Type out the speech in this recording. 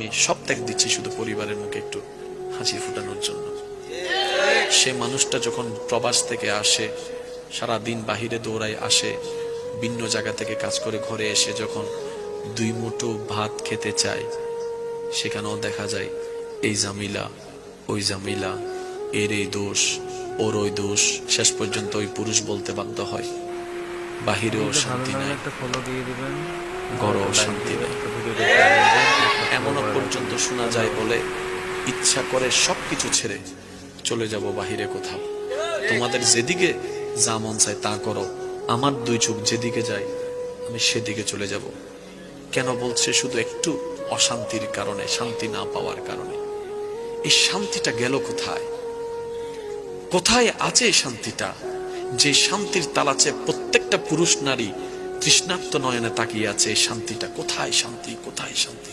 আমি সব ত্যাগ দিচ্ছি শুধু পরিবারের মুখে একটু হাসি ফুটানোর জন্য। সে মানুষটা যখন প্রবাস থেকে আসে, সারা দিন বাহিরে দৌড়ায় আসে, ভিন্ন জায়গা থেকে কাজ করে ঘরে এসে যখন 2 মুঠো ভাত খেতে চায়, সেখানেও দেখা যায় এই জামিলা ওই জামিলা, এর এই দোষ ওর ওই দোষ, শেষ পর্যন্ত ওই পুরুষ বলতে বাধ্য হয় বাহিরেও শান্তি নাই, ঘরেও শান্তি নাই। এমনও পর্যন্ত শোনা যায় বলে, ইচ্ছা করে সবকিছু ছেড়ে চলে যাব বাহিরে কোথাও, তোমাদের যেদিকে যা মন চায় তা করো, আমার 2 চোখ যেদিকে যায় আমি সেদিকে চলে যাব। কেন বলছে? শুধু একটু অশান্তির কারণে, শান্তি না পাওয়ার কারণে। এই শান্তিটা গেল কোথায়? কোথায় আছে এই শান্তিটা? যে শান্তির তালাচে প্রত্যেকটা পুরুষ নারী তৃষ্ণার্ত নয়নে তাকিয়ে আছে, এই শান্তিটা কোথায়? শান্তি কোথায়? শান্তি